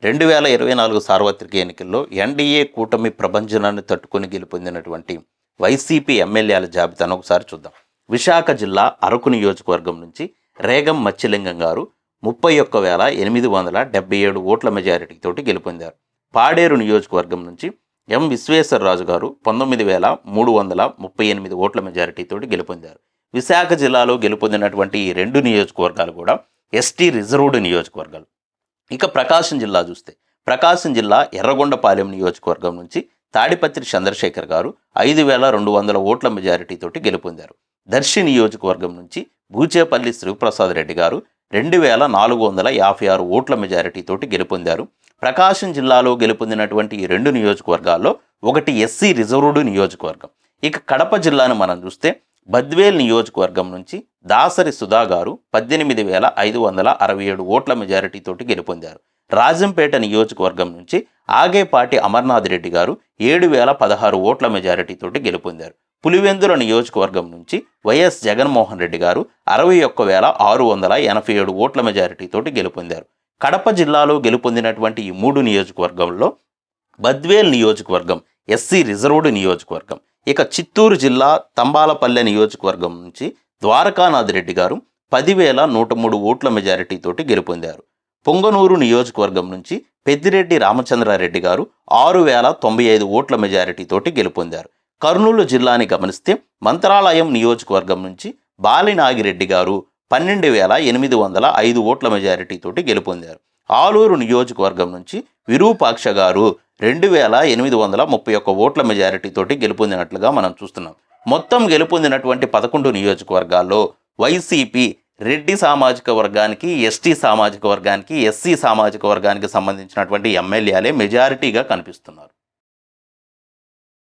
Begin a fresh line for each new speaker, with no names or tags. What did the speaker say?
2024 సార్వత్రిక ఎన్నికల్లో ఎన్డీఏ కూటమి ప్రభంజనాన్ని తట్టుకొని గెలుపొందినటువంటి వైసీపీ ఎమ్మెల్యేల జాబితాను ఒకసారి చూద్దాం. విశాఖ జిల్లా అరకు నియోజకవర్గం నుంచి రేగం మత్స్యలింగం గారు 31,877 ఓట్ల మెజారిటీతోటి గెలుపొందారు. పాడేరు నియోజకవర్గం నుంచి ఎం విశ్వేశ్వరరాజు గారు 19,338 ఓట్ల మెజారిటీతోటి గెలుపొందారు. విశాఖ జిల్లాలో గెలుపొందినటువంటి ఈ రెండు నియోజకవర్గాలు కూడా ఎస్టీ రిజర్వ్డ్ నియోజకవర్గాలు. ఇక ప్రకాశం జిల్లా చూస్తే ప్రకాశం జిల్లా ఎర్రగొండపాలెం నియోజకవర్గం నుంచి తాడిపత్రి చంద్రశేఖర్ గారు 5,200 ఓట్ల మెజారిటీతోటి గెలుపొందారు. దర్శి నియోజకవర్గం నుంచి బూచేపల్లి శివప్రసాద్ రెడ్డి గారు 2,456 ఓట్ల మెజారిటీతోటి గెలుపొందారు. ప్రకాశం జిల్లాలో గెలుపొందినటువంటి ఈ రెండు నియోజకవర్గాల్లో ఒకటి ఎస్సీ రిజర్వ్డ్ నియోజకవర్గం. ఇక కడప జిల్లాను మనం చూస్తే బద్వేల్ నియోజకవర్గం నుంచి దాసరి సుధా గారు 18,567 ఓట్ల మెజారిటీతోటి గెలుపొందారు. రాజంపేట నియోజకవర్గం నుంచి ఆగేపాటి అమర్నాథ్ రెడ్డి గారు 7,016 ఓట్ల మెజారిటీతోటి గెలుపొందారు. పులివెందుల నియోజకవర్గం నుంచి వైఎస్ జగన్మోహన్ రెడ్డి గారు 61,687 ఓట్ల మెజారిటీతోటి గెలుపొందారు. కడప జిల్లాలో గెలుపొందినటువంటి ఈ మూడు నియోజకవర్గంలో బద్వేల్ నియోజకవర్గం ఎస్సీ రిజర్వ్డ్ నియోజకవర్గం. ఇక చిత్తూరు జిల్లా తంబాలపల్లె నియోజకవర్గం నుంచి ద్వారకానాథ్ రెడ్డి గారు 10,103 ఓట్ల మెజారిటీతోటి గెలుపొందారు. పొంగనూరు నియోజకవర్గం నుంచి పెద్దిరెడ్డి రామచంద్రారెడ్డి గారు 6,095 ఓట్ల మెజారిటీతోటి గెలుపొందారు. కర్నూలు జిల్లాని గమనిస్తే మంత్రాలయం నియోజకవర్గం నుంచి బాలినాగిరెడ్డి గారు 12,805 ఓట్ల మెజారిటీతోటి గెలుపొందారు. ఆలూరు నియోజకవర్గం నుంచి విరూపాక్ష గారు 2,831 ఓట్ల మెజారిటీతోటి గెలుపొందినట్లుగా మనం చూస్తున్నాం. మొత్తం గెలుపొందినటువంటి 11 నియోజకవర్గాల్లో వైసీపీ రెడ్డి సామాజిక వర్గానికి, ఎస్టీ సామాజిక వర్గానికి, ఎస్సీ సామాజిక వర్గానికి సంబంధించినటువంటి ఎమ్మెల్యేలే మెజారిటీగా కనిపిస్తున్నారు.